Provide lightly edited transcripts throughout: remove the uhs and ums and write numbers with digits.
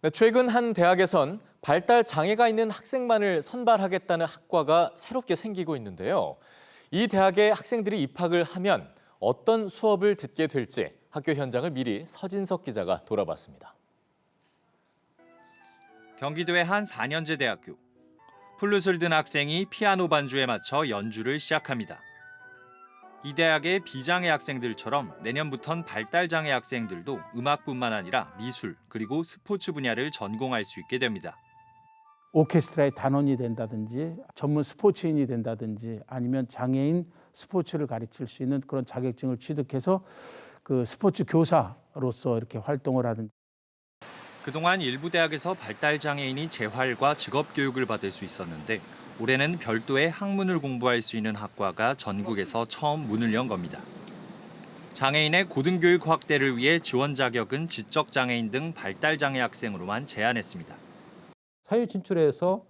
네, 최근 한 대학에선 발달 장애가 있는 학생만을 선발하겠다는 학과가 새롭게 생기고 있는데요. 이 대학에 학생들이 입학을 하면 어떤 수업을 듣게 될지 학교 현장을 미리 서진석 기자가 돌아봤습니다. 경기도의 한 4년제 대학교. 플룻을 든 학생이 피아노 반주에 맞춰 연주를 시작합니다. 이 대학의 비장애 학생들처럼 내년부턴 발달장애 학생들도 음악뿐만 아니라 미술 그리고 스포츠 분야를 전공할 수 있게 됩니다. 오케스트라의 단원이 된다든지 전문 스포츠인이 된다든지 아니면 장애인 스포츠를 가르칠 수 있는 그런 자격증을 취득해서 그 스포츠 교사로서 이렇게 활동을 하든지. 그동안 일부 대학에서 발달장애인이 재활과 직업교육을 받을 수 있었는데 올해는 별도의 학문을 공부할 수 있는 학과가 전국에서 처음 문을 연 겁니다. 장애인의 고등교육 확대를 위해 지원 자격은 지적장애인 등 발달장애 학생으로만 제한했습니다. 사회 진출해서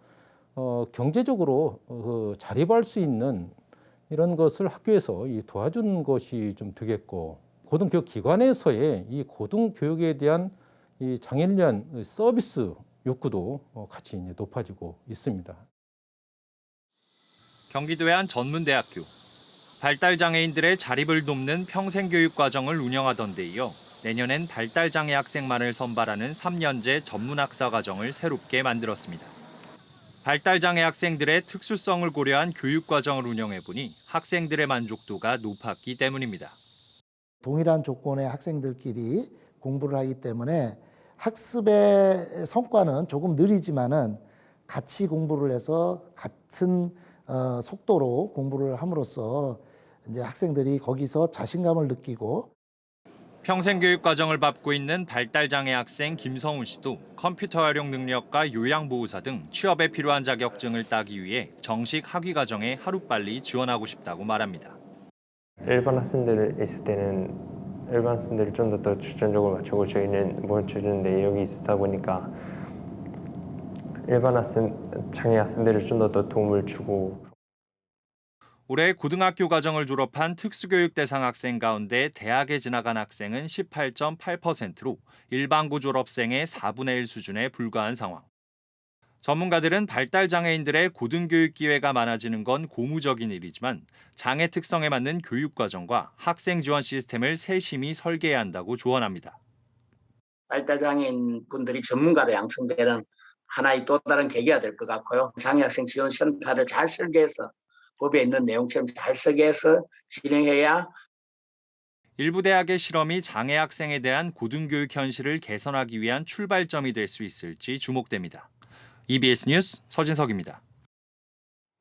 경제적으로 자립할 수 있는 이런 것을 학교에서 도와주는 것이 좀 되겠고, 고등교육 기관에서의 이 고등교육에 대한 이 장애인을 위한 서비스 욕구도 같이 높아지고 있습니다. 경기도의 한 전문대학교. 발달장애인들의 자립을 돕는 평생교육 과정을 운영하던 데 이어 내년엔 발달장애 학생만을 선발하는 3년제 전문학사 과정을 새롭게 만들었습니다. 발달장애 학생들의 특수성을 고려한 교육 과정을 운영해보니 학생들의 만족도가 높았기 때문입니다. 동일한 조건의 학생들끼리 공부를 하기 때문에 학습의 성과는 조금 느리지만은 같이 공부를 해서 같은 속도로 공부를 함으로써 이제 학생들이 거기서 자신감을 느끼고. 평생교육 과정을 밟고 있는 발달장애 학생 김성훈 씨도 컴퓨터 활용 능력과 요양보호사 등 취업에 필요한 자격증을 따기 위해 정식 학위 과정에 하루빨리 지원하고 싶다고 말합니다. 일반 학생들 있을 때는 일반 학생들을 좀 더 주전적으로 맞추고 저희는 모의주는 내역이 있다 보니까 일반 학생, 장애 학생들을 좀 더 도움을 주고. 올해 고등학교 과정을 졸업한 특수교육 대상 학생 가운데 대학에 진학한 학생은 18.8%로 일반고 졸업생의 4분의 1 수준에 불과한 상황. 전문가들은 발달장애인들의 고등교육 기회가 많아지는 건 고무적인 일이지만 장애 특성에 맞는 교육 과정과 학생 지원 시스템을 세심히 설계해야 한다고 조언합니다. 발달장애인 분들이 전문가로 양성되는 하나의 또 다른 계기가 될 것 같고요. 장애학생 지원센터를 잘 설계해서 법에 있는 내용처럼 잘 설계해서 진행해야. 일부 대학의 실험이 장애 학생에 대한 고등교육 현실을 개선하기 위한 출발점이 될 수 있을지 주목됩니다. EBS 뉴스 서진석입니다.